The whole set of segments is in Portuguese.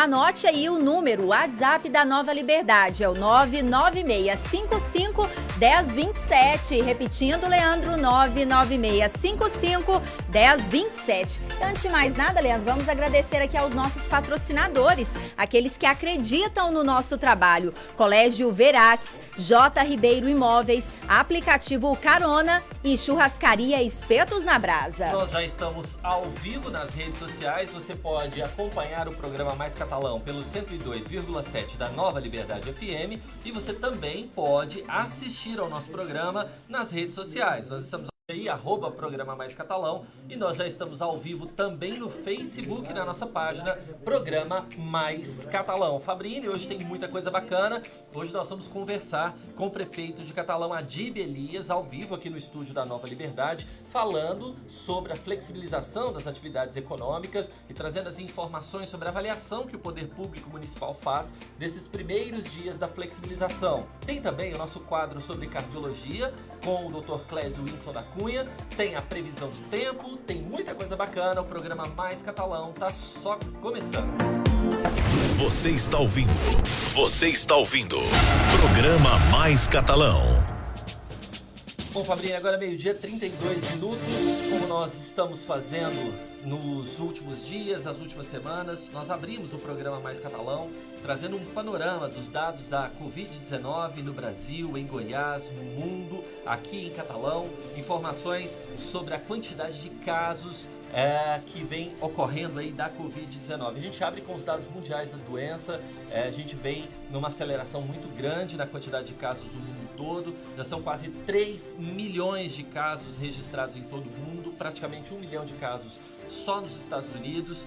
anote aí o número, o WhatsApp da Nova Liberdade, é o 99655-1027. Repetindo, Leandro, 99655-1027. Antes de mais nada, Leandro, vamos agradecer aqui aos nossos patrocinadores, aqueles que acreditam no nosso trabalho. Colégio Verates, J. Ribeiro Imóveis, aplicativo Carona e churrascaria Espetos na Brasa. Nós já estamos ao vivo nas redes sociais. Você pode acompanhar o programa Mais Catalão pelo 102,7 da Nova Liberdade FM e você também pode assistir ao nosso programa nas redes sociais. Nós estamos aí, @Programa Mais Catalão, e nós já estamos ao vivo também no Facebook, na nossa página Programa Mais Catalão. Fabrini, hoje tem muita coisa bacana. Hoje nós vamos conversar com o prefeito de Catalão, Adib Elias, ao vivo aqui no estúdio da Nova Liberdade, falando sobre a flexibilização das atividades econômicas e trazendo as informações sobre a avaliação que o Poder Público Municipal faz desses primeiros dias da flexibilização. Tem também o nosso quadro sobre cardiologia com o Dr. Clésio Winson da Cunha, tem a previsão do tempo, tem muita coisa bacana. O programa Mais Catalão tá só começando. Você está ouvindo Programa Mais Catalão. Bom, Fabrinho, agora meio-dia, 32 minutos, como nós estamos fazendo nos últimos dias, as últimas semanas, nós abrimos o programa Mais Catalão, trazendo um panorama dos dados da Covid-19 no Brasil, em Goiás, no mundo, aqui em Catalão, informações sobre a quantidade de casos que vem ocorrendo aí da Covid-19. A gente abre com os dados mundiais da doença, a gente vem numa aceleração muito grande na quantidade de casos do mundo todo, já são quase 3 milhões de casos registrados em todo o mundo, praticamente 1 milhão de casos só nos Estados Unidos.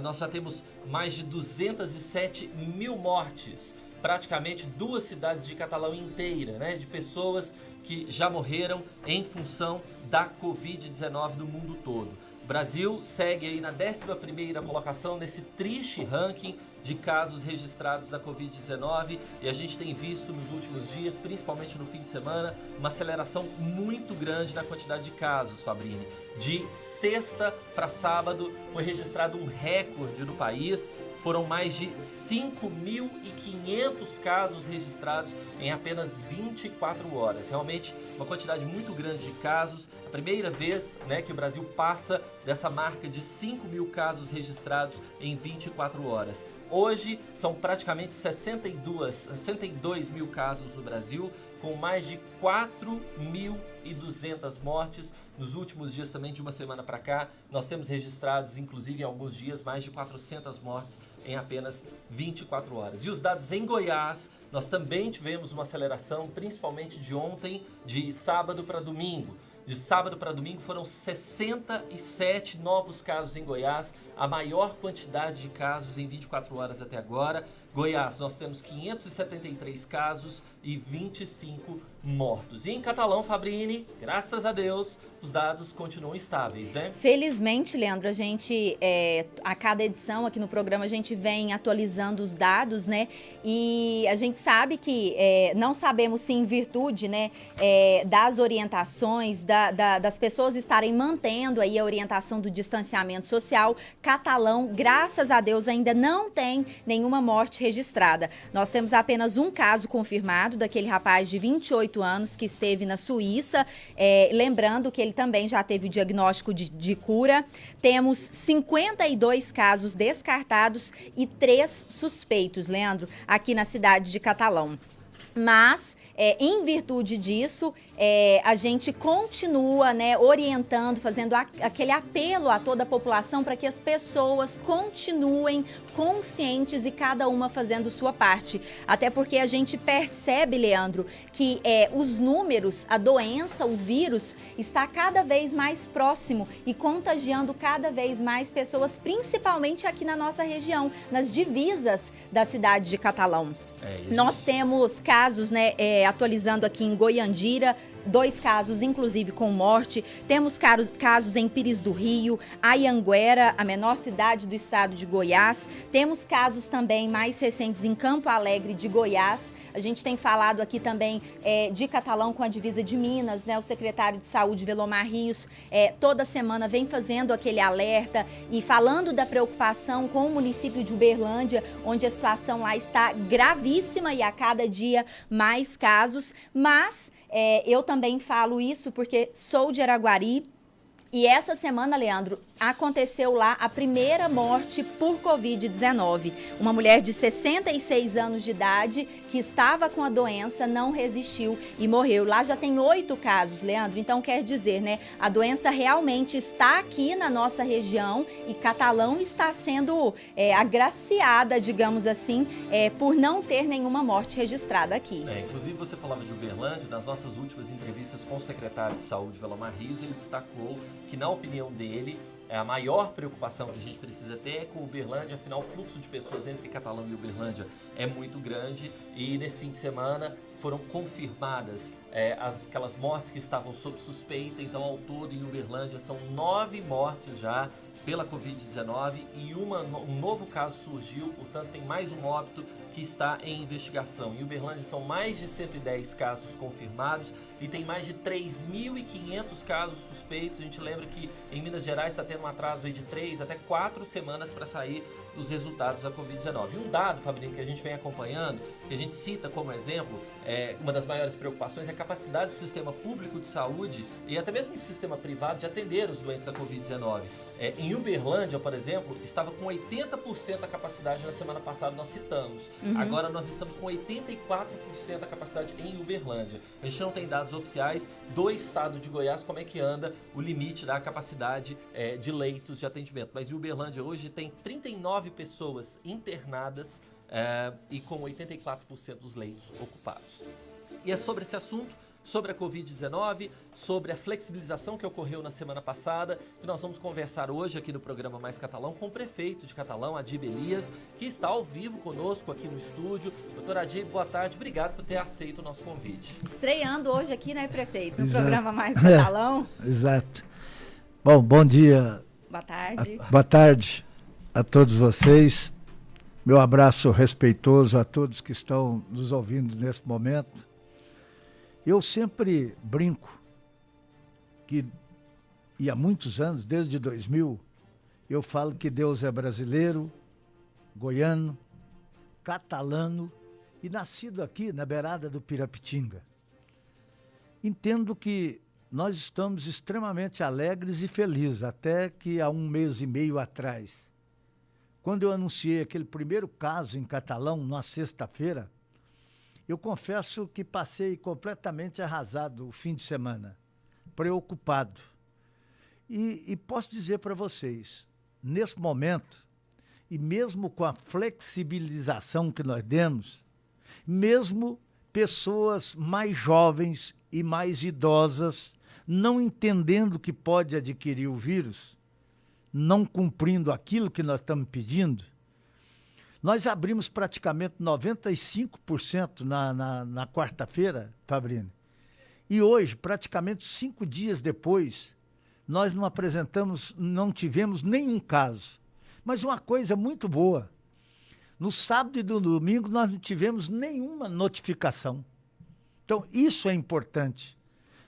Nós já temos mais de 207 mil mortes, praticamente 2 cidades de Catalão inteira, né, de pessoas que já morreram em função da Covid-19 no mundo todo. O Brasil segue aí na 11ª colocação nesse triste ranking de casos registrados da Covid-19 e a gente tem visto nos últimos dias, principalmente no fim de semana, uma aceleração muito grande na quantidade de casos, Fabrini. De sexta para sábado foi registrado um recorde no país, foram mais de 5.500 casos registrados em apenas 24 horas. Realmente uma quantidade muito grande de casos. A primeira vez, né, que o Brasil passa dessa marca de 5.000 casos registrados em 24 horas. Hoje são praticamente 62 mil casos no Brasil, com mais de 4.200 mortes. Nos últimos dias também, de uma semana para cá, nós temos registrados, inclusive em alguns dias, mais de 400 mortes em apenas 24 horas. E os dados em Goiás, nós também tivemos uma aceleração, principalmente de ontem, de sábado para domingo. De sábado para domingo foram 67 novos casos em Goiás, a maior quantidade de casos em 24 horas até agora. Goiás, nós temos 573 casos e 25 mortos. E em Catalão, Fabrini, graças a Deus, os dados continuam estáveis, né? Felizmente, Leandro, a gente, a cada edição aqui no programa, a gente vem atualizando os dados, né? E a gente sabe que, não sabemos se em virtude, né, das orientações, das pessoas estarem mantendo aí a orientação do distanciamento social, Catalão, graças a Deus, ainda não tem nenhuma morte registrada. Nós temos apenas um caso confirmado daquele rapaz de 28 anos que esteve na Suíça, lembrando que ele também já teve o diagnóstico de cura. Temos 52 casos descartados e 3 suspeitos, Leandro, aqui na cidade de Catalão. Mas, em virtude disso, a gente continua, né, orientando, fazendo aquele apelo a toda a população para que as pessoas continuem conscientes e cada uma fazendo sua parte. Até porque a gente percebe, Leandro, que os números, a doença, o vírus, está cada vez mais próximo e contagiando cada vez mais pessoas, principalmente aqui na nossa região, nas divisas da cidade de Catalão. Nós temos casos, né, atualizando aqui em Goiandira, 2 casos, inclusive, com morte. Temos casos em Pires do Rio, Anhanguera, a menor cidade do estado de Goiás. Temos casos também mais recentes em Campo Alegre de Goiás. A gente tem falado aqui também de Catalão com a divisa de Minas, né? O secretário de Saúde, Velomar Rios, toda semana vem fazendo aquele alerta e falando da preocupação com o município de Uberlândia, onde a situação lá está gravíssima e a cada dia mais casos. Mas eu também falo isso porque sou de Araguari. E essa semana, Leandro, aconteceu lá a primeira morte por Covid-19. Uma mulher de 66 anos de idade que estava com a doença, não resistiu e morreu. Lá já tem 8 casos, Leandro. Então, quer dizer, né? A doença realmente está aqui na nossa região e Catalão está sendo agraciada, digamos assim, por não ter nenhuma morte registrada aqui. Inclusive, você falava de Uberlândia. Nas nossas últimas entrevistas com o secretário de Saúde, Velomar Rios, ele destacou que, na opinião dele, a maior preocupação que a gente precisa ter é com Uberlândia, afinal o fluxo de pessoas entre Catalão e Uberlândia é muito grande e nesse fim de semana foram confirmadas aquelas mortes que estavam sob suspeita. Então, ao todo, em Uberlândia, são 9 mortes já pela Covid-19 e um novo caso surgiu, portanto, tem mais um óbito que está em investigação. Em Uberlândia são mais de 110 casos confirmados e tem mais de 3.500 casos suspeitos. A gente lembra que em Minas Gerais está tendo um atraso aí de 3 até 4 semanas para sair os resultados da Covid-19. E um dado, Fabrício, que a gente vem acompanhando, que a gente cita como exemplo, uma das maiores preocupações é a capacidade do sistema público de saúde e até mesmo do sistema privado de atender os doentes da Covid-19. Em Uberlândia, por exemplo, estava com 80% da capacidade na semana passada, nós citamos. Agora nós estamos com 84% da capacidade em Uberlândia. A gente não tem dados oficiais do estado de Goiás, como é que anda o limite da capacidade de leitos de atendimento. Mas em Uberlândia hoje tem 39 pessoas internadas e com 84% dos leitos ocupados. E é sobre esse assunto, sobre a Covid-19, sobre a flexibilização que ocorreu na semana passada, que nós vamos conversar hoje aqui no programa Mais Catalão com o prefeito de Catalão, Adib Elias, que está ao vivo conosco aqui no estúdio. Doutor Adib, boa tarde, obrigado por ter aceito o nosso convite. Estreando hoje aqui, né, prefeito, no programa Mais Catalão. Exato. Bom dia. Boa tarde. Boa tarde a todos vocês. Meu abraço respeitoso a todos que estão nos ouvindo nesse momento. Eu sempre brinco que, e há muitos anos, desde 2000, eu falo que Deus é brasileiro, goiano, catalano e nascido aqui na beirada do Pirapitinga. Entendo que nós estamos extremamente alegres e felizes, até que há 1 mês e meio atrás, quando eu anunciei aquele primeiro caso em Catalão, na sexta-feira, eu confesso que passei completamente arrasado o fim de semana, preocupado. E posso dizer para vocês, nesse momento, e mesmo com a flexibilização que nós demos, mesmo pessoas mais jovens e mais idosas, não entendendo que pode adquirir o vírus, não cumprindo aquilo que nós estamos pedindo, nós abrimos praticamente 95% na quarta-feira, Fabrício. E hoje, praticamente 5 dias depois, nós não tivemos nenhum caso. Mas uma coisa muito boa, no sábado e no domingo nós não tivemos nenhuma notificação. Então, isso é importante.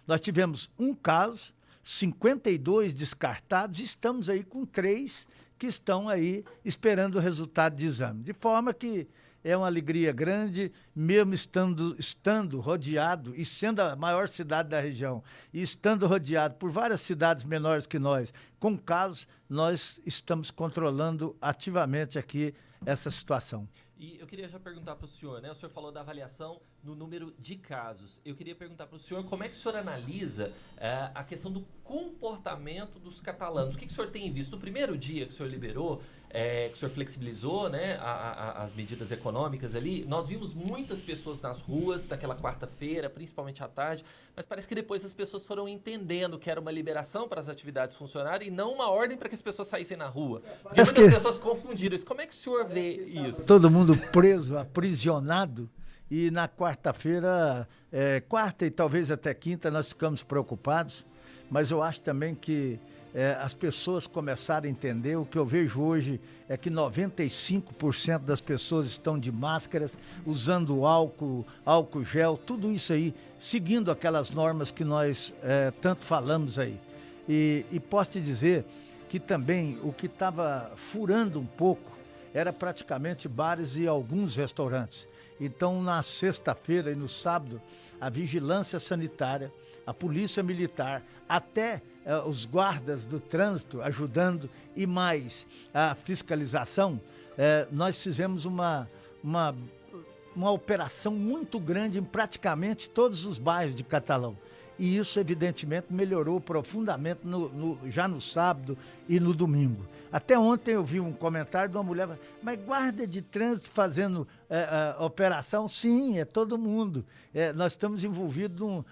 Nós tivemos um caso, 52 descartados, e estamos aí com 3 que estão aí esperando o resultado de exame. De forma que é uma alegria grande, mesmo estando rodeado, e sendo a maior cidade da região, e estando rodeado por várias cidades menores que nós, com casos, nós estamos controlando ativamente aqui essa situação. E eu queria já perguntar para o senhor, né? O senhor falou da avaliação no número de casos. Eu queria perguntar para o senhor como é que o senhor analisa a questão do comportamento dos catalanos. O que o senhor tem visto? No primeiro dia que o senhor liberou, que o senhor flexibilizou, né, as medidas econômicas ali, nós vimos muitas pessoas nas ruas naquela quarta-feira, principalmente à tarde, mas parece que depois as pessoas foram entendendo que era uma liberação para as atividades funcionarem e não uma ordem para que as pessoas saíssem na rua. Porque muitas pessoas confundiram isso. Como é que o senhor vê isso? Todo mundo preso, aprisionado, e na quarta-feira, quarta e talvez até quinta, nós ficamos preocupados, mas eu acho também que as pessoas começaram a entender. O que eu vejo hoje é que 95% das pessoas estão de máscaras, usando álcool gel, tudo isso aí, seguindo aquelas normas que nós tanto falamos aí. E posso te dizer que também o que estava furando um pouco era praticamente bares e alguns restaurantes. Então, na sexta-feira e no sábado, a vigilância sanitária, a polícia militar, até os guardas do trânsito ajudando e mais a fiscalização, nós fizemos uma operação muito grande em praticamente todos os bairros de Catalão. E isso, evidentemente, melhorou profundamente já no sábado e no domingo. Até ontem eu vi um comentário de uma mulher, mas guarda de trânsito fazendo operação? Sim, é todo mundo. Nós estamos envolvidos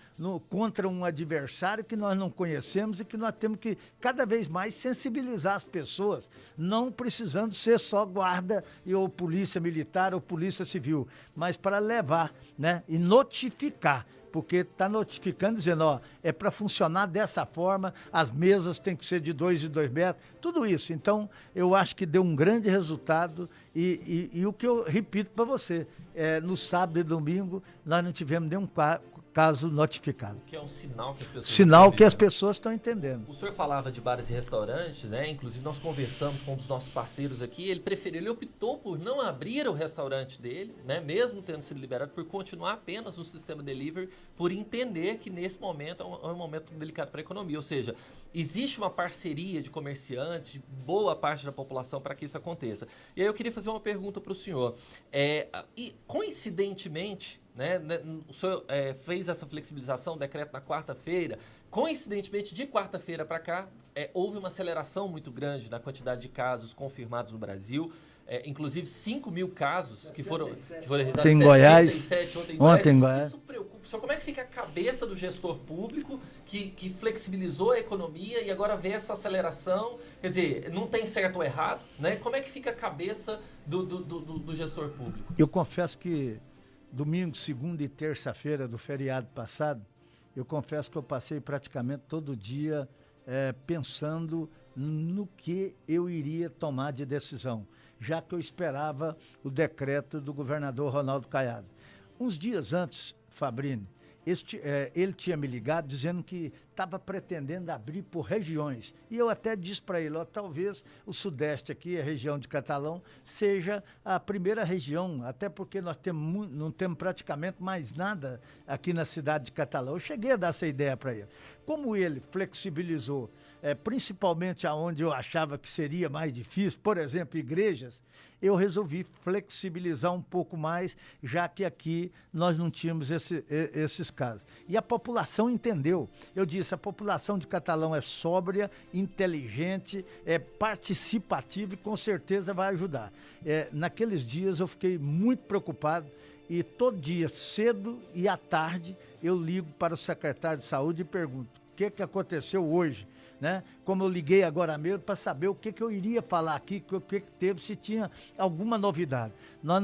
contra um adversário que nós não conhecemos e que nós temos que cada vez mais sensibilizar as pessoas, não precisando ser só guarda ou polícia militar ou polícia civil, mas para levar, né, e notificar. Porque está notificando, dizendo, é para funcionar dessa forma, as mesas têm que ser de 2 e 2 metros, tudo isso. Então, eu acho que deu um grande resultado e o que eu repito para você, no sábado e domingo, nós não tivemos nenhum caso notificado. Que é um sinal que as pessoas... Sinal que as pessoas estão entendendo. O senhor falava de bares e restaurantes, né? Inclusive nós conversamos com um dos nossos parceiros aqui, ele optou por não abrir o restaurante dele, né? Mesmo tendo sido liberado, por continuar apenas no sistema delivery, por entender que nesse momento é um momento delicado para a economia. Ou seja, existe uma parceria de comerciantes, de boa parte da população para que isso aconteça. E aí eu queria fazer uma pergunta para o senhor. E coincidentemente, né, o senhor fez essa flexibilização, decreto na quarta-feira. Coincidentemente, de quarta-feira para cá, houve uma aceleração muito grande na quantidade de casos confirmados no Brasil. Inclusive 5 mil casos que foram registrados em Goiás. 77 ontem em Goiás. Isso preocupa. Senhor, como é que fica a cabeça do gestor público que flexibilizou a economia e agora vê essa aceleração? Quer dizer, não tem certo ou errado, né? Como é que fica a cabeça do gestor público? Eu confesso que domingo, segunda e terça-feira do feriado passado, eu confesso que eu passei praticamente todo dia pensando no que eu iria tomar de decisão, já que eu esperava o decreto do governador Ronaldo Caiado. Uns dias antes, Fabrini, ele tinha me ligado dizendo que estava pretendendo abrir por regiões. E eu até disse para ele, talvez o Sudeste aqui, a região de Catalão, seja a primeira região, até porque nós não temos praticamente mais nada aqui na cidade de Catalão. Eu cheguei a dar essa ideia para ele. Como ele flexibilizou, principalmente aonde eu achava que seria mais difícil, por exemplo, igrejas, eu resolvi flexibilizar um pouco mais, já que aqui nós não tínhamos esses casos. E a população entendeu. Eu disse, a população de Catalão é sóbria, inteligente, participativa e com certeza vai ajudar. Naqueles dias eu fiquei muito preocupado e todo dia, cedo e à tarde, eu ligo para o secretário de saúde e pergunto, o que aconteceu hoje? Né? Como eu liguei agora mesmo para saber o que eu iria falar aqui, o que teve, se tinha alguma novidade. Nós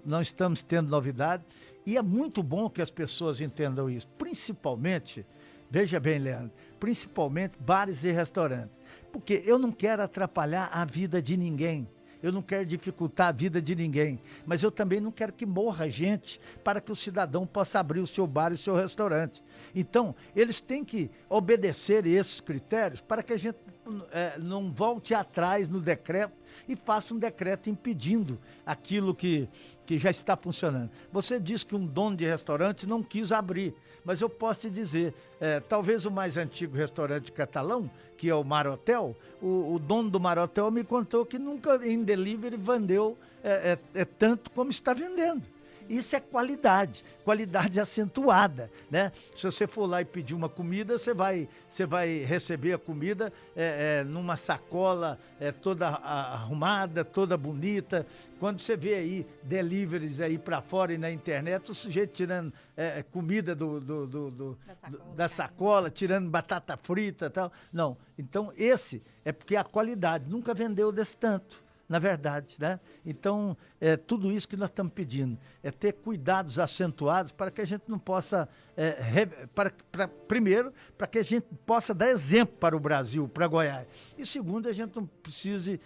não estamos tendo novidade e é muito bom que as pessoas entendam isso, principalmente, veja bem, Leandro, principalmente bares e restaurantes, porque eu não quero atrapalhar a vida de ninguém. Eu não quero dificultar a vida de ninguém, mas eu também não quero que morra gente para que o cidadão possa abrir o seu bar e o seu restaurante. Então, eles têm que obedecer esses critérios para que a gente não volte atrás no decreto e faça um decreto impedindo aquilo que já está funcionando. Você disse que um dono de restaurante não quis abrir, mas eu posso te dizer, talvez o mais antigo restaurante de Catalão, que é o Marotel, o dono do Marotel me contou que nunca em delivery vendeu tanto como está vendendo. Isso é qualidade acentuada, né? Se você for lá e pedir uma comida, você vai receber a comida numa sacola toda arrumada, toda bonita. Quando você vê aí deliveries aí para fora e na internet, o sujeito tirando comida da sacola, tirando batata frita e tal. Não, então esse é porque a qualidade nunca vendeu desse tanto. na verdade, né? Então, tudo isso que nós estamos pedindo, é ter cuidados acentuados para que a gente não possa, primeiro, para que a gente possa dar exemplo para o Brasil, para Goiás. E segundo, a gente não precise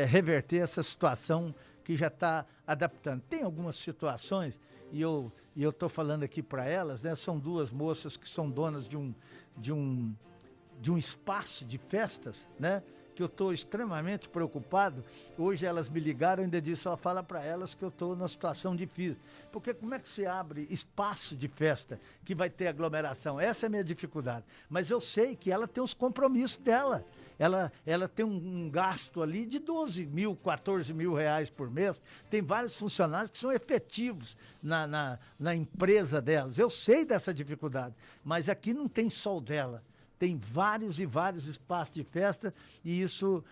reverter essa situação que já está adaptando. Tem algumas situações, e eu estou falando aqui para elas, né? São duas moças que são donas de um espaço de festas, né? Que eu estou extremamente preocupado. Hoje elas me ligaram e ainda disse, fala para elas que eu estou numa situação difícil. Porque como é que se abre espaço de festa que vai ter aglomeração? Essa é a minha dificuldade. Mas eu sei que ela tem os compromissos dela. Ela tem um gasto ali de 12 mil, 14 mil reais por mês. Tem vários funcionários que são efetivos na empresa delas. Eu sei dessa dificuldade, mas aqui não tem só o dela. Tem vários e vários espaços de festa e isso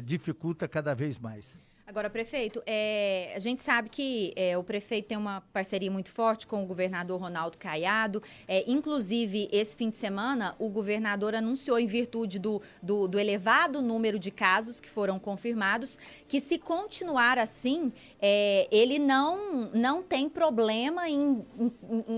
dificulta cada vez mais. Agora, prefeito, a gente sabe que o prefeito tem uma parceria muito forte com o governador Ronaldo Caiado. Inclusive, esse fim de semana, o governador anunciou, em virtude do elevado número de casos que foram confirmados, que se continuar assim, ele não tem problema em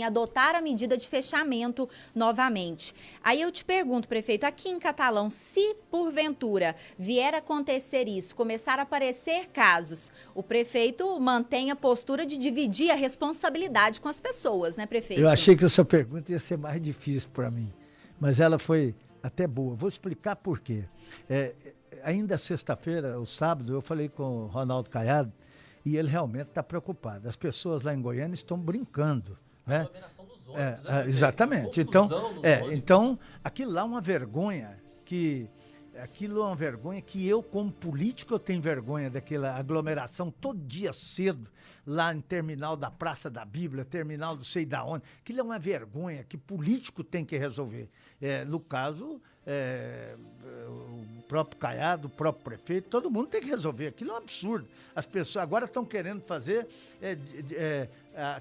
adotar a medida de fechamento novamente. Aí eu te pergunto, prefeito, aqui em Catalão, se porventura vier a acontecer isso, começar a aparecer casos, o prefeito mantém a postura de dividir a responsabilidade com as pessoas, né, prefeito? Eu achei que essa pergunta ia ser mais difícil para mim, mas ela foi até boa. Vou explicar por quê. Ainda sexta-feira, o sábado, eu falei com o Ronaldo Caiado e ele realmente está preocupado. As pessoas lá em Goiânia estão brincando, né? Exatamente. Então, aquilo lá é uma vergonha que... Aquilo é uma vergonha que eu, como político, eu tenho vergonha daquela aglomeração todo dia cedo, lá em terminal da Praça da Bíblia, terminal do sei da onde. Aquilo é uma vergonha que político tem que resolver. No caso, o próprio Caiado, o próprio prefeito, todo mundo tem que resolver. Aquilo é um absurdo. As pessoas agora estão querendo fazer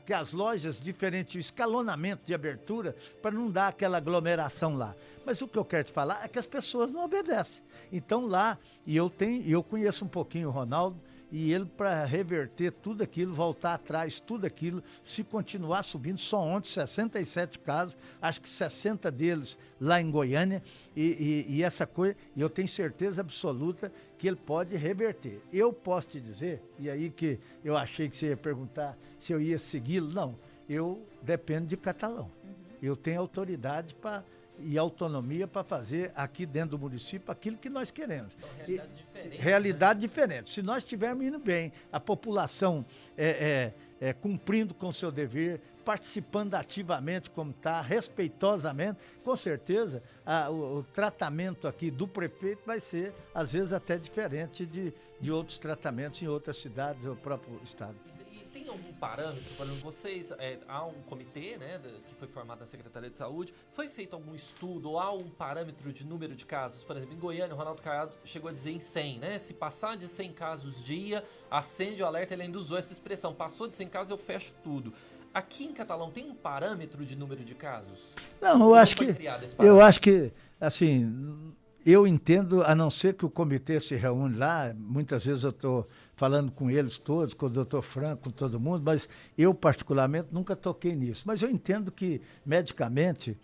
que as lojas diferentes, o escalonamento de abertura, para não dar aquela aglomeração lá. Mas o que eu quero te falar é que as pessoas não obedecem. Então lá, e eu conheço um pouquinho o Ronaldo, e ele, para reverter tudo aquilo, voltar atrás, tudo aquilo, se continuar subindo, só ontem 67 casos, acho que 60 deles lá em Goiânia, e essa coisa, e eu tenho certeza absoluta que ele pode reverter. Eu posso te dizer, e aí que eu achei que você ia perguntar se eu ia segui-lo, não, eu dependo de Catalão. Eu tenho autoridade e autonomia para fazer aqui dentro do município aquilo que nós queremos. São realidades diferentes. Realidade diferente. Se nós estivermos indo bem, a população cumprindo com o seu dever, participando ativamente como está, respeitosamente, com certeza o tratamento aqui do prefeito vai ser, às vezes, até diferente de outros tratamentos em outras cidades ou próprio estado. Tem algum parâmetro, por exemplo, vocês, há um comitê, né, que foi formado na Secretaria de Saúde, foi feito algum estudo ou há um parâmetro de número de casos? Por exemplo, em Goiânia, o Ronaldo Caiado chegou a dizer em 100, né? Se passar de 100 casos dia, acende o alerta, ele ainda usou essa expressão, passou de 100 casos, eu fecho tudo. Aqui em Catalão tem um parâmetro de número de casos? Não, eu acho que, assim, eu entendo, a não ser que o comitê se reúne lá, muitas vezes eu estou falando com eles todos, com o doutor Franco, com todo mundo, mas eu particularmente nunca toquei nisso. Mas eu entendo que, medicamente,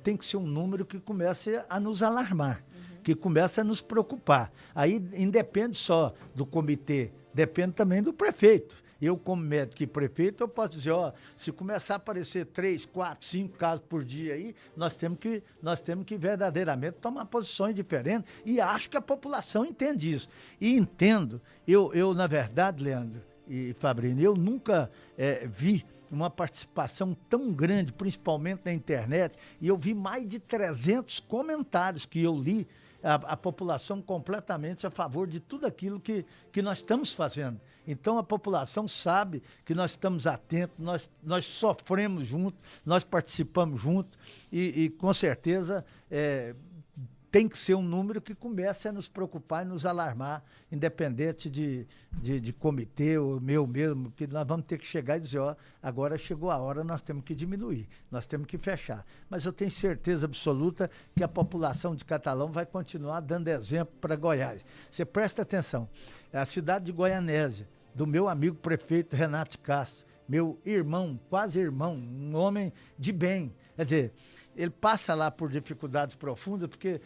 tem que ser um número que comece a nos alarmar, que comece a nos preocupar. Aí independe só do comitê, depende também do prefeito. Eu, como médico e prefeito, eu posso dizer, se começar a aparecer 3, 4, 5 casos por dia aí, nós temos que verdadeiramente tomar posições diferentes, e acho que a população entende isso. E entendo, eu na verdade, Leandro e Fabrício, eu nunca vi uma participação tão grande, principalmente na internet, e eu vi mais de 300 comentários que eu li, a população completamente a favor de tudo aquilo que nós estamos fazendo. Então a população sabe que nós estamos atentos, nós sofremos juntos, nós participamos juntos e com certeza tem que ser um número que comece a nos preocupar e nos alarmar, independente de comitê, ou meu mesmo, que nós vamos ter que chegar e dizer, ó, agora chegou a hora, nós temos que diminuir, nós temos que fechar. Mas eu tenho certeza absoluta que a população de Catalão vai continuar dando exemplo para Goiás. Você presta atenção, a cidade de Goianésia, do meu amigo prefeito Renato Castro, meu irmão, quase irmão, um homem de bem, quer dizer, ele passa lá por dificuldades profundas, porque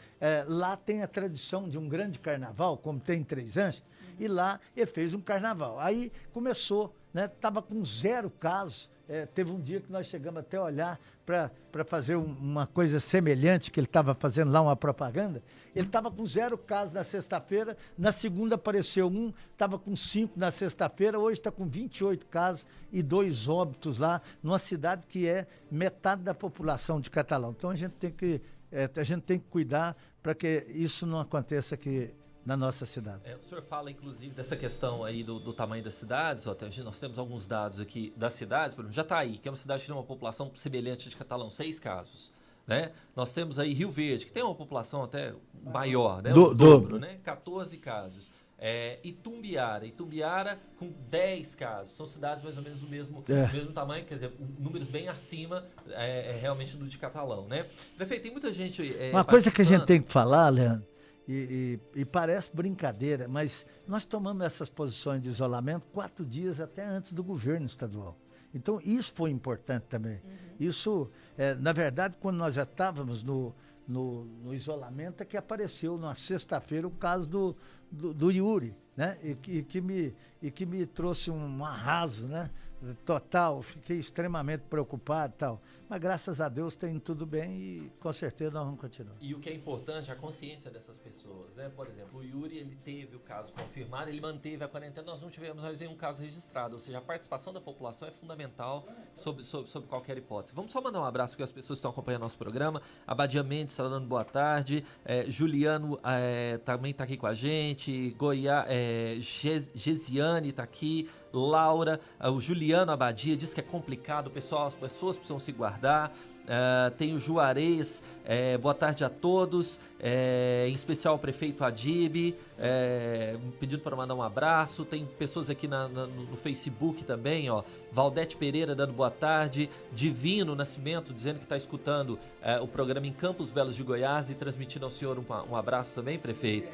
lá tem a tradição de um grande carnaval, como tem em Três Anjos, e lá ele fez um carnaval. Aí começou, né? Estava com 0 casos. Teve um dia que nós chegamos até a olhar para fazer uma coisa semelhante, que ele estava fazendo lá uma propaganda. Ele estava com 0 casos na sexta-feira, na segunda apareceu um, estava com 5 na sexta-feira, hoje está com 28 casos e 2 óbitos lá, numa cidade que é metade da população de Catalão. Então a gente tem que cuidar para que isso não aconteça aqui na nossa cidade. O senhor fala, inclusive, dessa questão aí do tamanho das cidades. Nós temos alguns dados aqui das cidades. Por exemplo, Jataí, que é uma cidade que tem uma população semelhante de Catalão, 6 casos. Né? Nós temos aí Rio Verde, que tem uma população até maior, né? O dobro, né? 14 casos. Itumbiara com 10 casos. São cidades mais ou menos do mesmo tamanho, quer dizer, números bem acima realmente do de Catalão, né? Prefeito, tem muita gente uma coisa que a gente tem que falar, Leandro, e parece brincadeira, mas nós tomamos essas posições de isolamento 4 dias até antes do governo estadual. Então, isso foi importante também. Isso, na verdade, quando nós já estávamos no isolamento, é que apareceu na sexta-feira o caso do Yuri, né? E que me trouxe um arraso, né? Total, fiquei extremamente preocupado e tal. Mas graças a Deus tem tudo bem e com certeza nós vamos continuar. E o que é importante, a consciência dessas pessoas, né? Por exemplo, o Yuri, ele teve o caso confirmado, ele manteve a quarentena, nós não tivemos mais nenhum caso registrado, ou seja, a participação da população é fundamental sobre qualquer hipótese. Vamos só mandar um abraço que as pessoas que estão acompanhando nosso programa. Abadia Mendes está dando boa tarde, Juliano também está aqui com a gente, Gesiane está aqui, Laura, o Juliano Abadia diz que é complicado, pessoal, as pessoas precisam se guardar. Tem o Juarez, boa tarde a todos, em especial o prefeito Adib, pedindo para mandar um abraço. Tem pessoas aqui no Facebook também, ó, Valdete Pereira dando boa tarde, Divino Nascimento dizendo que está escutando o programa em Campos Belos de Goiás e transmitindo ao senhor um abraço também, prefeito.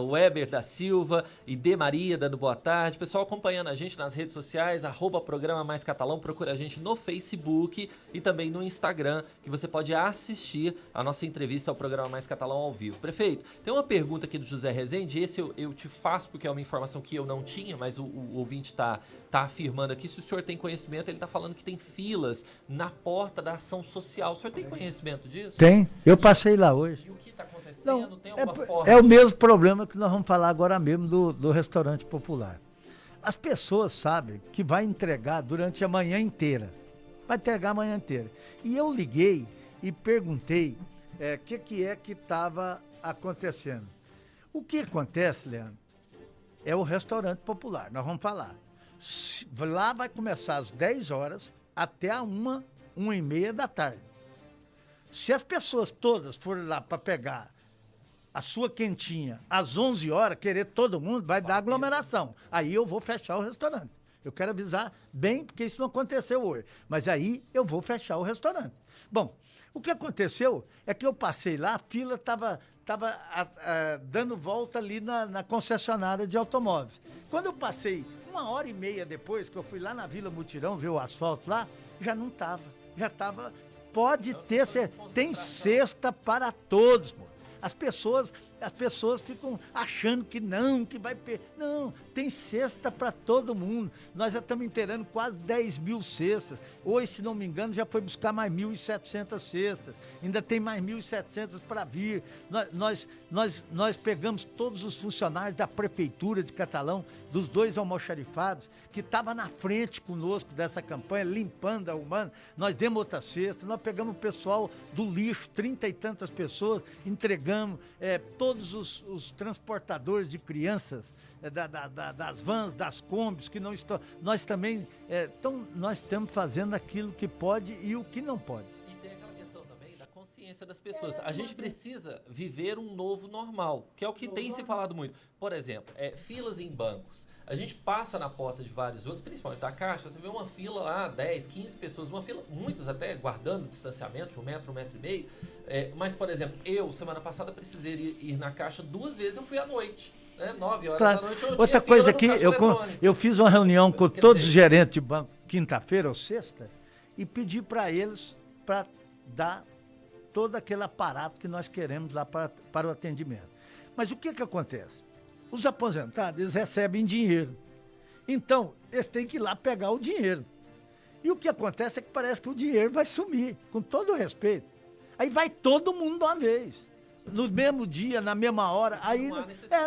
O Weber da Silva e D. Maria dando boa tarde. Pessoal acompanhando a gente nas redes sociais, @Programa Mais Catalão, procura a gente no Facebook e também no Instagram, que você pode assistir a nossa entrevista ao Programa Mais Catalão ao vivo. Prefeito, tem uma pergunta aqui do José Rezende, esse eu te faço porque é uma informação que eu não tinha, mas o ouvinte tá afirmando aqui. Se o senhor tem conhecimento, ele tá falando que tem filas na porta da ação social. O senhor tem conhecimento disso? Tem, eu passei lá hoje. E o que está acontecendo? Não, tem alguma forma? É o mesmo problema que nós vamos falar agora mesmo do restaurante popular. As pessoas sabem que vai entregar durante a manhã inteira. Vai entregar a manhã inteira. E eu liguei e perguntei o que é que estava acontecendo. O que acontece, Leandro, é o restaurante popular. Nós vamos falar. Lá vai começar às 10 horas até a 1h30 da tarde. Se as pessoas todas forem lá para pegar a sua quentinha às 11 horas, querer todo mundo, vai dar aglomeração. Aí eu vou fechar o restaurante. Eu quero avisar bem, porque isso não aconteceu hoje. Mas aí eu vou fechar o restaurante. Bom, o que aconteceu é que eu passei lá, a fila estava dando volta ali na concessionária de automóveis. Quando eu passei 1h30 depois, que eu fui lá na Vila Mutirão ver o asfalto lá, já não estava. Já estava. Pode ter, tem cesta para todos, pô. As pessoas ficam achando que não, que vai... Não, tem cesta para todo mundo. Nós já estamos inteirando quase 10 mil cestas. Hoje, se não me engano, já foi buscar mais 1.700 cestas. Ainda tem mais 1.700 para vir. Nós pegamos todos os funcionários da Prefeitura de Catalão, dos 2 almoxarifados, que estavam na frente conosco dessa campanha, limpando, arrumando. Nós demos outra cesta, nós pegamos o pessoal do lixo, 30 e tantas pessoas, entregamos todos os transportadores de crianças, das vans, das combis, que não estão... Nós também, nós estamos fazendo aquilo que pode e o que não pode. E tem aquela questão também da consciência consciência das pessoas. A gente precisa viver um novo normal, que é o que tem se falado muito. Por exemplo, filas em bancos. A gente passa na porta de vários bancos, principalmente da Caixa, você vê uma fila lá, 10, 15 pessoas, uma fila, muitos até guardando o distanciamento de 1 metro, 1,5 metro. Mas, por exemplo, eu, semana passada, precisei ir na Caixa 2 vezes, eu fui à noite. 9 horas da noite, outra coisa aqui, eu fiz uma reunião com todos os gerentes de banco, quinta-feira ou sexta, e pedi para eles para dar todo aquele aparato que nós queremos lá para o atendimento. Mas o que acontece? Os aposentados, eles recebem dinheiro. Então, eles têm que ir lá pegar o dinheiro. E o que acontece é que parece que o dinheiro vai sumir, com todo o respeito. Aí vai todo mundo de uma vez. No mesmo dia, na mesma hora. Aí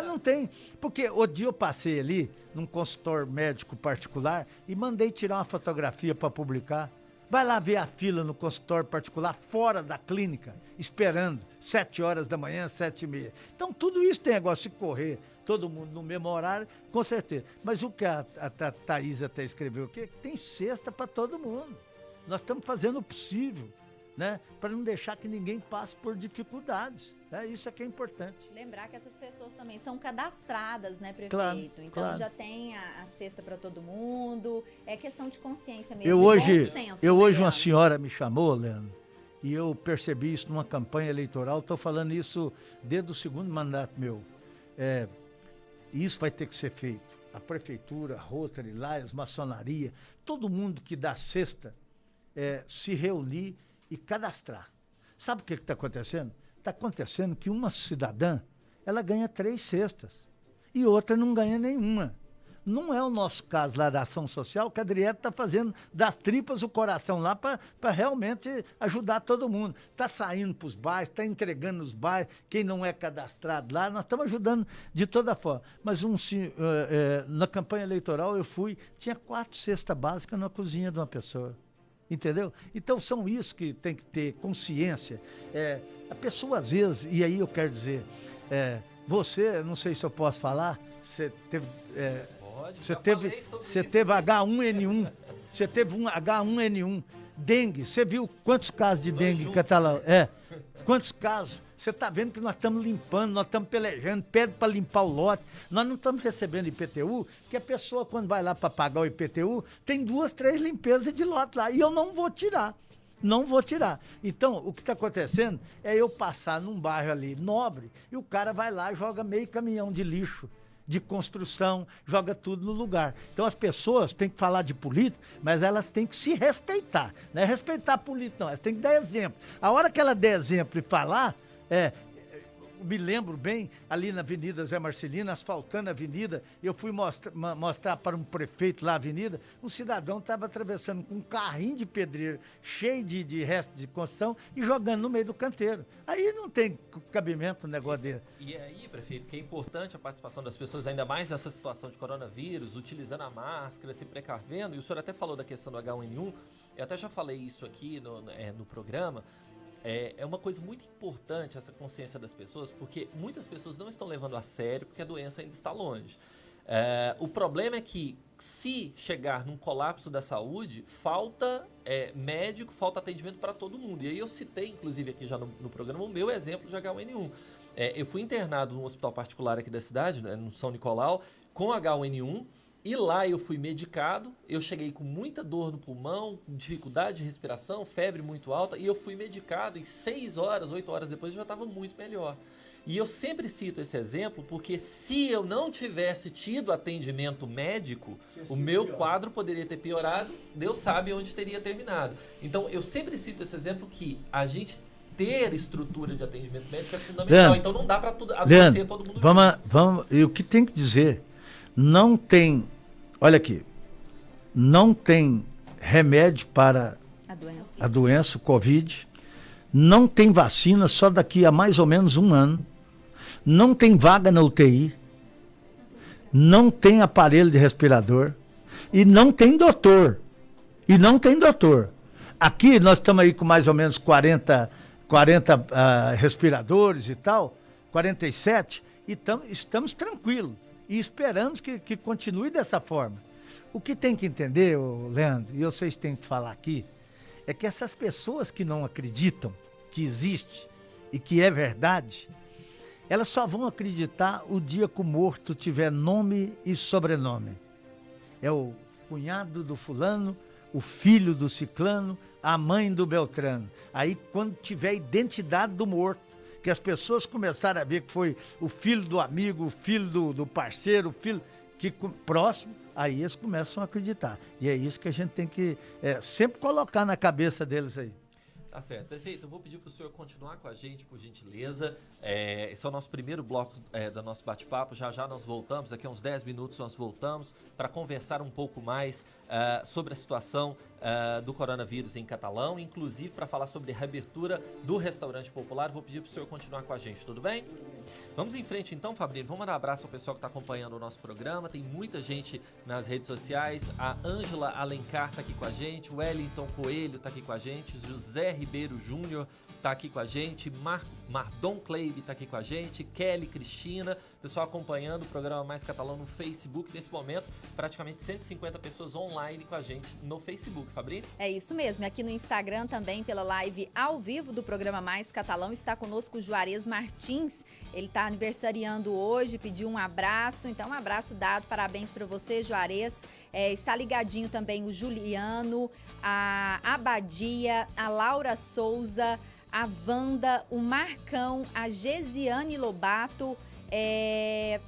não tem. Porque o dia eu passei ali, num consultório médico particular, e mandei tirar uma fotografia para publicar. Vai lá ver a fila no consultório particular, fora da clínica, esperando, 7 horas da manhã, 7h30. Então, tudo isso tem negócio de correr, todo mundo no mesmo horário, com certeza. Mas o que a Thaís até escreveu aqui, é que tem cesta para todo mundo. Nós estamos fazendo o possível, né, para não deixar que ninguém passe por dificuldades. Isso é que é importante. Lembrar que essas pessoas também são cadastradas, né, prefeito? Claro, então claro. Já tem a cesta para todo mundo. É questão de consciência mesmo. Eu hoje uma Leandro? senhora me chamou, Leandro, e eu percebi isso numa campanha eleitoral. Estou falando isso desde o segundo mandato meu. Isso vai ter que ser feito. A prefeitura, Rotary, Lions, maçonaria, todo mundo que dá cesta, se reunir e cadastrar. Sabe o que está acontecendo? Está acontecendo que uma cidadã, ela ganha 3 cestas e outra não ganha nenhuma. Não é o nosso caso lá da ação social, que a Adrieta está fazendo das tripas o coração lá para realmente ajudar todo mundo. Está saindo para os bairros, está entregando nos bairros, quem não é cadastrado lá, nós estamos ajudando de toda forma. Mas na campanha eleitoral eu tinha 4 cestas básicas na cozinha de uma pessoa. Entendeu? Então são isso que tem que ter consciência. A pessoa às vezes, e aí eu quero dizer, você, não sei se eu posso falar, você teve H1N1, você teve um H1N1, dengue, você viu quantos casos de dengue em Catalão? Quantos casos? Você está vendo que nós estamos limpando, nós estamos pelejando, pede para limpar o lote. Nós não estamos recebendo IPTU, que a pessoa, quando vai lá para pagar o IPTU, tem 2, 3 limpezas de lote lá. E eu não vou tirar. Não vou tirar. Então, o que está acontecendo é eu passar num bairro ali nobre e o cara vai lá e joga meio caminhão de lixo, de construção, joga tudo no lugar. Então as pessoas têm que falar de política, mas elas têm que se respeitar. Não é respeitar a política, não. Elas têm que dar exemplo. A hora que ela der exemplo e falar, me lembro bem, ali na Avenida Zé Marcelino, asfaltando a avenida, eu fui mostrar para um prefeito lá a avenida, um cidadão estava atravessando com um carrinho de pedreiro cheio de resto de construção e jogando no meio do canteiro. Aí não tem cabimento um negócio dele. E aí, prefeito, que é importante a participação das pessoas, ainda mais nessa situação de coronavírus, utilizando a máscara, se precavendo, e o senhor até falou da questão do H1N1, eu até já falei isso aqui no programa. É uma coisa muito importante essa consciência das pessoas, porque muitas pessoas não estão levando a sério porque a doença ainda está longe. O problema é que, se chegar num colapso da saúde, falta médico, falta atendimento para todo mundo. E aí eu citei, inclusive, aqui já no programa, o meu exemplo de H1N1. Eu fui internado num hospital particular aqui da cidade, no São Nicolau, com H1N1, e lá eu fui medicado, eu cheguei com muita dor no pulmão, dificuldade de respiração, febre muito alta, e eu fui medicado e 6 horas, 8 horas depois eu já estava muito melhor. E eu sempre cito esse exemplo porque se eu não tivesse tido atendimento médico, o meu quadro poderia ter piorado, Deus sabe onde teria terminado. Então eu sempre cito esse exemplo que a gente ter estrutura de atendimento médico é fundamental, Leandro, então não dá para adoecer todo mundo. Vamos, e o que tem que dizer, não tem, olha aqui, não tem remédio para a doença, o Covid, não tem vacina só daqui a mais ou menos 1 ano, não tem vaga na UTI, não tem aparelho de respirador e não tem doutor. Aqui nós estamos aí com mais ou menos 40 respiradores e tal, 47, e estamos tranquilos. E esperamos que continue dessa forma. O que tem que entender, Leandro, e vocês têm que falar aqui, é que essas pessoas que não acreditam, que existe e que é verdade, elas só vão acreditar o dia que o morto tiver nome e sobrenome. É o cunhado do fulano, o filho do ciclano, a mãe do Beltrano. Aí, quando tiver a identidade do morto, que as pessoas começarem a ver que foi o filho do amigo, o filho do parceiro, o filho próximo, aí eles começam a acreditar. E é isso que a gente tem que sempre colocar na cabeça deles aí. Tá certo. Prefeito, eu vou pedir para o senhor continuar com a gente, por gentileza. Esse é o nosso primeiro bloco do nosso bate-papo. Já já nós voltamos, daqui a uns 10 minutos nós voltamos para conversar um pouco mais sobre a situação do coronavírus em Catalão, inclusive para falar sobre a reabertura do restaurante popular. Vou pedir para o senhor continuar com a gente, tudo bem? Vamos em frente então, Fabrício. Vamos mandar um abraço ao pessoal que está acompanhando o nosso programa. Tem muita gente nas redes sociais. A Ângela Alencar está aqui com a gente, o Wellington Coelho está aqui com a gente, José Ribeiro Júnior está aqui com a gente, Mardon Kleibe está aqui com a gente, Kelly Cristina, pessoal acompanhando o programa Mais Catalão no Facebook. Nesse momento, praticamente 150 pessoas online com a gente no Facebook. Fabrício? É isso mesmo. Aqui no Instagram também, pela live ao vivo do programa Mais Catalão, está conosco o Juarez Martins. Ele está aniversariando hoje, pediu um abraço. Então, um abraço dado, parabéns para você, Juarez. Está ligadinho também o Juliano, a Abadia, a Laura Souza, a Wanda, o Marcão, a Gesiane Lobato,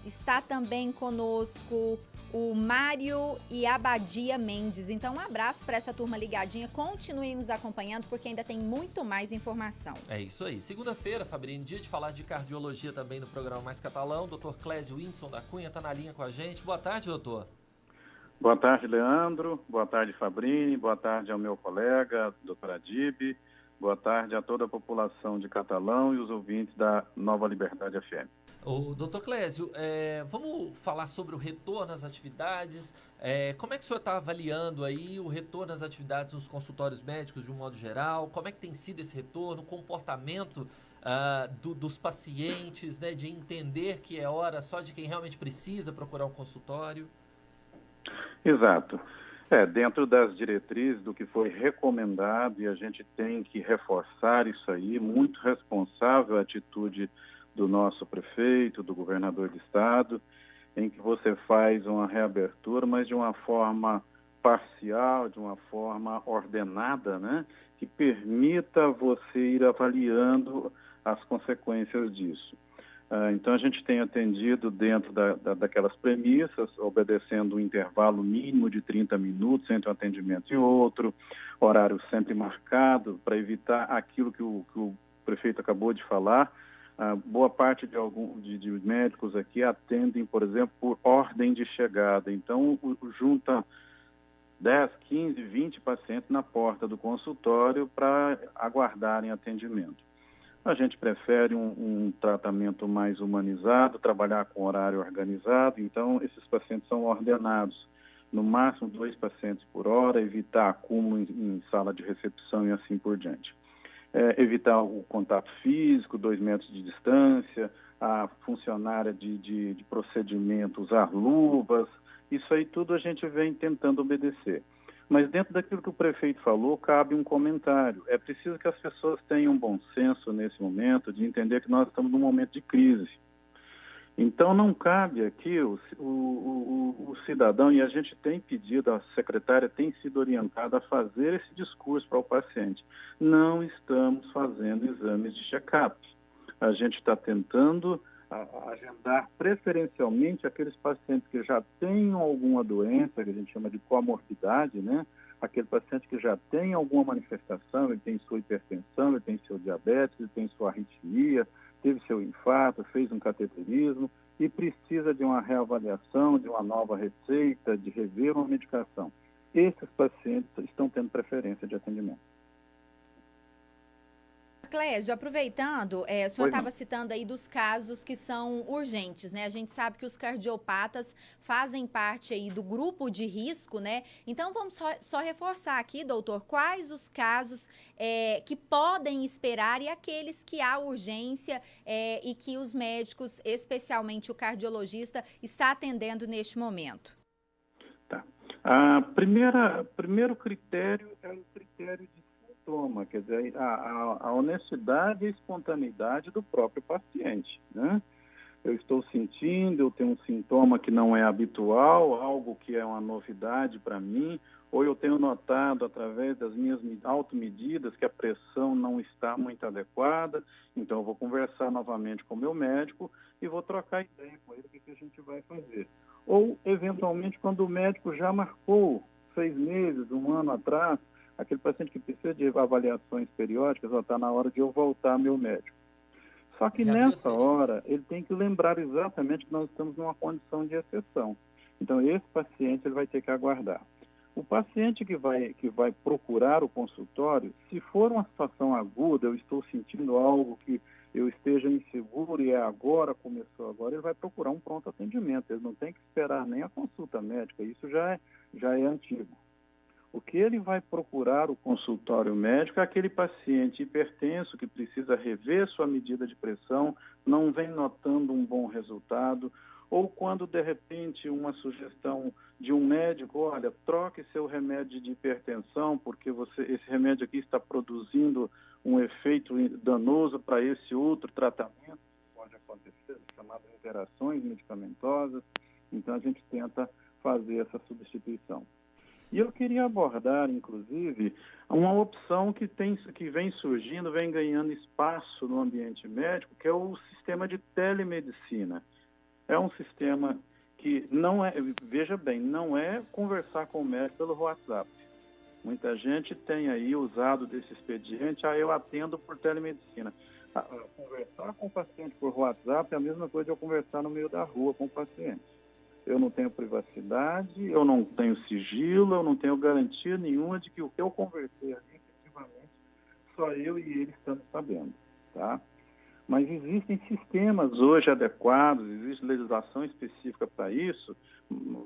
está também conosco o Mário e a Abadia Mendes. Então, um abraço para essa turma ligadinha. Continuem nos acompanhando, porque ainda tem muito mais informação. É isso aí. Segunda-feira, Fabrício, dia de falar de cardiologia também no programa Mais Catalão. Dr. Clésio Whindersson da Cunha está na linha com a gente. Boa tarde, doutor. Boa tarde, Leandro. Boa tarde, Fabrini. Boa tarde ao meu colega, doutor Adib. Boa tarde a toda a população de Catalão e os ouvintes da Nova Liberdade FM. O doutor Clésio, vamos falar sobre o retorno às atividades. Como é que o senhor está avaliando aí o retorno às atividades nos consultórios médicos de um modo geral? Como é que tem sido esse retorno, o comportamento dos pacientes, né, de entender que é hora só de quem realmente precisa procurar um consultório? Exato. Dentro das diretrizes do que foi recomendado, e a gente tem que reforçar isso aí, muito responsável a atitude do nosso prefeito, do governador do estado, em que você faz uma reabertura, mas de uma forma parcial, de uma forma ordenada, né, que permita você ir avaliando as consequências disso. Então, a gente tem atendido dentro daquelas premissas, obedecendo um intervalo mínimo de 30 minutos entre um atendimento e outro, horário sempre marcado, para evitar aquilo que o prefeito acabou de falar. Boa parte de médicos aqui atendem, por exemplo, por ordem de chegada. Então, junta 10, 15, 20 pacientes na porta do consultório para aguardarem atendimento. A gente prefere um tratamento mais humanizado, trabalhar com horário organizado, então esses pacientes são ordenados, no máximo 2 pacientes por hora, evitar acúmulo em sala de recepção e assim por diante. Evitar o contato físico, 2 metros de distância, a funcionária de procedimento usar luvas, isso aí tudo a gente vem tentando obedecer. Mas dentro daquilo que o prefeito falou, cabe um comentário. É preciso que as pessoas tenham bom senso nesse momento, de entender que nós estamos num momento de crise. Então, não cabe aqui o cidadão, e a gente tem pedido, a secretária tem sido orientada a fazer esse discurso para o paciente. Não estamos fazendo exames de check-up. A gente está tentando agendar preferencialmente aqueles pacientes que já tenham alguma doença, que a gente chama de comorbidade, né? Aquele paciente que já tem alguma manifestação, ele tem sua hipertensão, ele tem seu diabetes, ele tem sua arritmia, teve seu infarto, fez um cateterismo e precisa de uma reavaliação, de uma nova receita, de rever uma medicação. Esses pacientes estão tendo preferência de atendimento. Clésio, aproveitando, o senhor estava citando aí dos casos que são urgentes, né? A gente sabe que os cardiopatas fazem parte aí do grupo de risco, né? Então, vamos só reforçar aqui, doutor, quais os casos que podem esperar e aqueles que há urgência e que os médicos, especialmente o cardiologista, está atendendo neste momento. Tá. Primeiro critério é o critério de sintoma, quer dizer, a honestidade e a espontaneidade do próprio paciente, né? Eu estou sentindo, eu tenho um sintoma que não é habitual, algo que é uma novidade para mim, ou eu tenho notado através das minhas automedidas que a pressão não está muito adequada, então eu vou conversar novamente com o meu médico e vou trocar ideia com ele o que a gente vai fazer. Ou, eventualmente, quando o médico já marcou 6 meses, 1 ano atrás, aquele paciente que precisa de avaliações periódicas, está na hora de eu voltar ao meu médico. Só que nessa hora, ele tem que lembrar exatamente que nós estamos numa condição de exceção. Então, esse paciente ele vai ter que aguardar. O paciente que vai procurar o consultório, se for uma situação aguda, eu estou sentindo algo que eu esteja inseguro e começou agora, ele vai procurar um pronto atendimento. Ele não tem que esperar nem a consulta médica, isso já é antigo. O que ele vai procurar o consultório médico é aquele paciente hipertenso que precisa rever sua medida de pressão, não vem notando um bom resultado, ou quando, de repente, uma sugestão de um médico, olha, troque seu remédio de hipertensão, porque esse remédio aqui está produzindo um efeito danoso para esse outro tratamento, pode acontecer, chamadas interações medicamentosas, então a gente tenta fazer essa substituição. E eu queria abordar, inclusive, uma opção que vem surgindo, vem ganhando espaço no ambiente médico, que é o sistema de telemedicina. É um sistema que não é, veja bem, não é conversar com o médico pelo WhatsApp. Muita gente tem aí usado desse expediente, eu atendo por telemedicina. Conversar com o paciente por WhatsApp é a mesma coisa de eu conversar no meio da rua com o paciente. Eu não tenho privacidade, eu não tenho sigilo, eu não tenho garantia nenhuma de que o que eu conversei ali, efetivamente, só eu e ele estamos sabendo, tá? Mas existem sistemas hoje adequados, existe legislação específica para isso,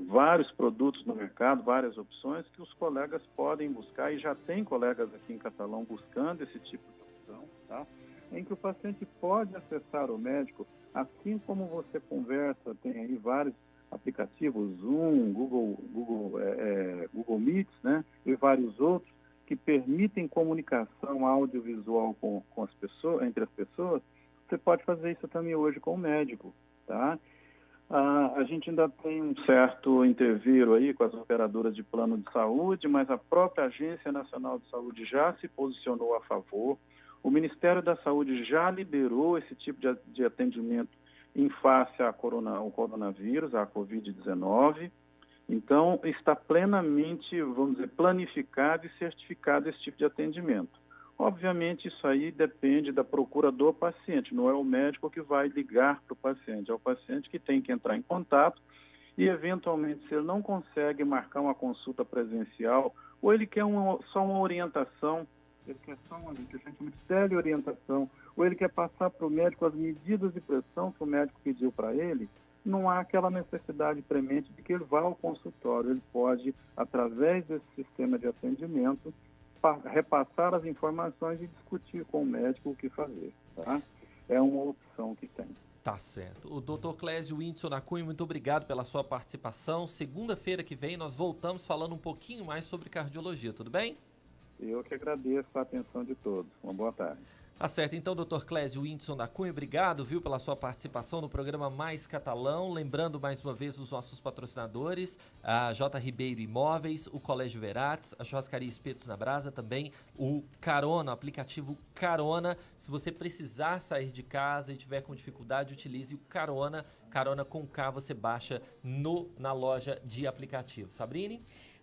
vários produtos no mercado, várias opções que os colegas podem buscar, e já tem colegas aqui em Catalão buscando esse tipo de opção, tá? Em que o paciente pode acessar o médico, assim como você conversa, tem aí vários aplicativos, Zoom, Google Meets, né, e vários outros que permitem comunicação audiovisual com as pessoas, entre as pessoas. Você pode fazer isso também hoje com o médico, tá? A gente ainda tem um certo interviro aí com as operadoras de plano de saúde, mas a própria Agência Nacional de Saúde já se posicionou a favor. O Ministério da Saúde já liberou esse tipo de atendimento em face ao coronavírus, à Covid-19. Então, está plenamente, vamos dizer, planificado e certificado esse tipo de atendimento. Obviamente, isso aí depende da procura do paciente, não é o médico que vai ligar para o paciente, é o paciente que tem que entrar em contato e, eventualmente, se ele não consegue marcar uma consulta presencial, ou ele quer só uma orientação, ele quer só uma teleorientação, ou ele quer passar para o médico as medidas de pressão que o médico pediu para ele, não há aquela necessidade premente de que ele vá ao consultório. Ele pode, através desse sistema de atendimento, repassar as informações e discutir com o médico o que fazer, tá? É uma opção que tem. Tá certo. O Dr. Clésio Whindeson da Cunha, muito obrigado pela sua participação. Segunda-feira que vem nós voltamos falando um pouquinho mais sobre cardiologia, tudo bem? Eu que agradeço a atenção de todos. Uma boa tarde. Tá certo, então, Dr. Clésio Whindeson da Cunha, obrigado, viu, pela sua participação no programa Mais Catalão. Lembrando mais uma vez os nossos patrocinadores, a J. Ribeiro Imóveis, o Colégio Verates, a Churrascaria Espetos na Brasa, também o Carona, o aplicativo Carona. Se você precisar sair de casa e tiver com dificuldade, utilize o Carona. Carona com K você baixa na loja de aplicativos. Sabrine?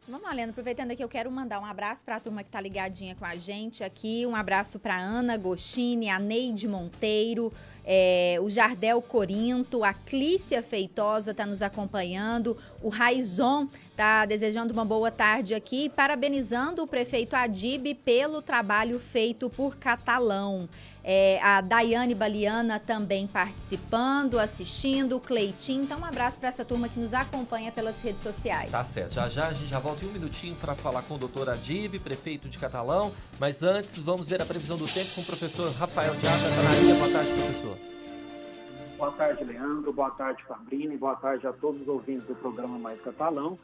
Vamos lá, Leandro, aproveitando aqui, eu quero mandar um abraço para a turma que está ligadinha com a gente aqui, um abraço para Ana Gostini, a Neide Monteiro, o Jardel Corinto, a Clícia Feitosa está nos acompanhando, o Raizon está desejando uma boa tarde aqui, parabenizando o prefeito Adib pelo trabalho feito por Catalão. A Daiane Baliana também participando, assistindo, o Cleitinho. Então, um abraço para essa turma que nos acompanha pelas redes sociais. Tá certo. Já a gente já volta em um minutinho para falar com o doutor Adib, prefeito de Catalão. Mas antes, vamos ver a previsão do tempo com o professor Rafael Diaba. Boa tarde, professor. Boa tarde, Leandro. Boa tarde, Fabrini. Boa tarde a todos os ouvintes do programa Mais Catalão.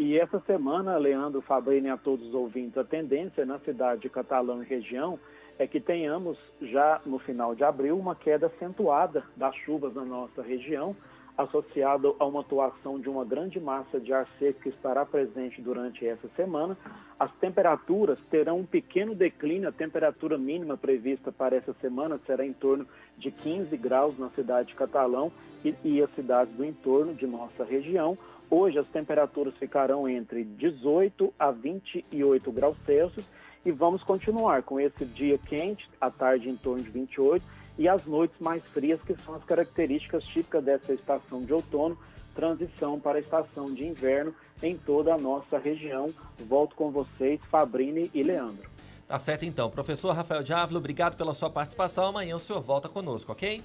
E essa semana, Leandro, Fabrini e a todos os ouvintes, a tendência na cidade de Catalão e região é que tenhamos já no final de abril uma queda acentuada das chuvas na nossa região, associado a uma atuação de uma grande massa de ar seco que estará presente durante essa semana. As temperaturas terão um pequeno declínio, a temperatura mínima prevista para essa semana será em torno de 15 graus na cidade de Catalão e as cidades do entorno de nossa região. Hoje as temperaturas ficarão entre 18 a 28 graus Celsius e vamos continuar com esse dia quente, à tarde em torno de 28, e as noites mais frias, que são as características típicas dessa estação de outono, transição para a estação de inverno em toda a nossa região. Volto com vocês, Fabrini e Leandro. Tá certo então. Professor Rafael Dávila, obrigado pela sua participação. Amanhã o senhor volta conosco, ok?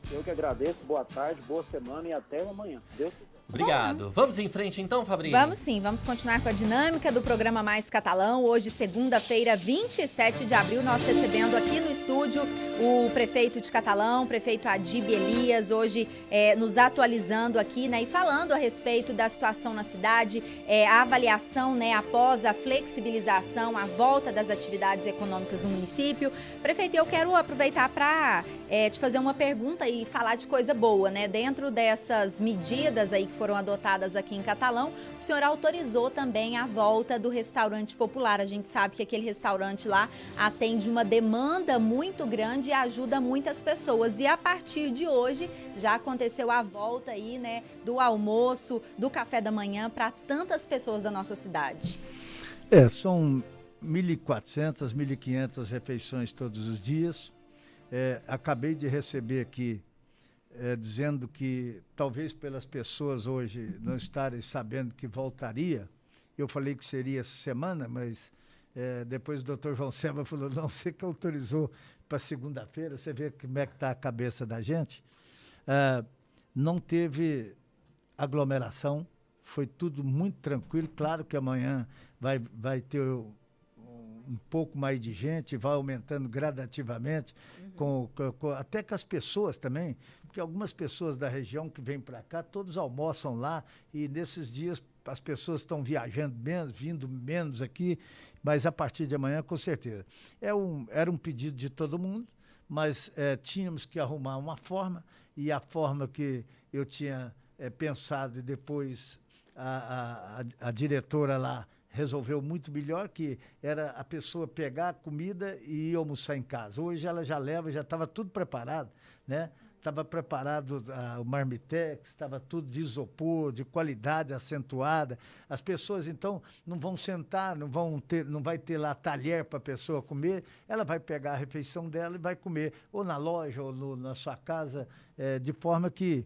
Eu que agradeço, boa tarde, boa semana e até amanhã. Deus quiser. Obrigado. Vamos em frente então, Fabrini? Vamos sim, vamos continuar com a dinâmica do programa Mais Catalão. Hoje, segunda-feira, 27 de abril, nós recebendo aqui no estúdio o prefeito de Catalão, prefeito Adib Elias, hoje nos atualizando aqui, né, e falando a respeito da situação na cidade, a avaliação, né, após a flexibilização, a volta das atividades econômicas no município. Prefeito, eu quero aproveitar para te fazer uma pergunta e falar de coisa boa, né? Dentro dessas medidas aí que foram adotadas aqui em Catalão, o senhor autorizou também a volta do restaurante popular. A gente sabe que aquele restaurante lá atende uma demanda muito grande e ajuda muitas pessoas. E a partir de hoje já aconteceu a volta aí, né, do almoço, do café da manhã para tantas pessoas da nossa cidade. São 1.400, 1.500 refeições todos os dias. Acabei de receber aqui dizendo que talvez pelas pessoas hoje não estarem sabendo que voltaria, eu falei que seria essa semana, mas depois o doutor João Selva falou, não, você que autorizou para segunda-feira, você vê como é que está a cabeça da gente. Não teve aglomeração, foi tudo muito tranquilo. Claro que amanhã vai ter um pouco mais de gente, vai aumentando gradativamente, até com as pessoas também, porque algumas pessoas da região que vêm para cá, todos almoçam lá, e nesses dias as pessoas estão viajando menos, vindo menos aqui, mas a partir de amanhã, com certeza. Era um pedido de todo mundo, mas tínhamos que arrumar uma forma, e a forma que eu tinha pensado, e depois a diretora lá resolveu muito melhor, que era a pessoa pegar a comida e ir almoçar em casa. Hoje ela já leva, já estava tudo preparado, né? Estava preparado o marmitex, estava tudo de isopor, de qualidade acentuada. As pessoas, então, não vão sentar, não vai ter lá talher para a pessoa comer, ela vai pegar a refeição dela e vai comer, ou na loja, ou na sua casa, de forma que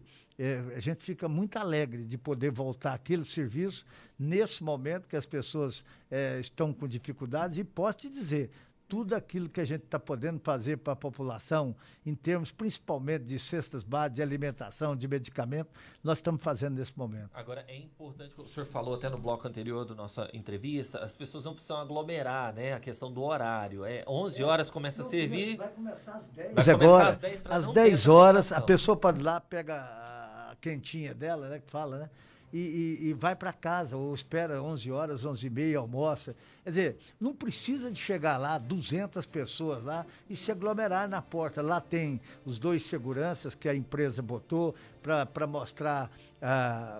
a gente fica muito alegre de poder voltar àquele serviço nesse momento que as pessoas estão com dificuldades, e posso te dizer, tudo aquilo que a gente está podendo fazer para a população, em termos principalmente de cestas básicas, de alimentação, de medicamento, nós estamos fazendo nesse momento. Agora, é importante, o senhor falou até no bloco anterior da nossa entrevista, as pessoas não precisam aglomerar, né? A questão do horário. 11 horas começa a servir. Vai começar às 10. Mas agora, às 10 horas, a pessoa pessoa pode ir lá, pega a quentinha dela, né, que fala, né? E vai para casa, ou espera 11 horas, 11h30, almoça. Quer dizer, não precisa de chegar lá, 200 pessoas lá, e se aglomerar na porta. Lá tem os 2 seguranças que a empresa botou para mostrar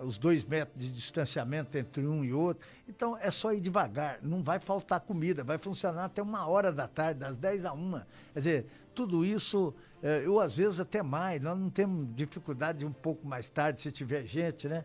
os 2 metros de distanciamento entre um e outro. Então, é só ir devagar, não vai faltar comida, vai funcionar até 1h da tarde, das 10 a 1. Quer dizer, tudo isso, eu às vezes até mais, nós não temos dificuldade de um pouco mais tarde, se tiver gente, né?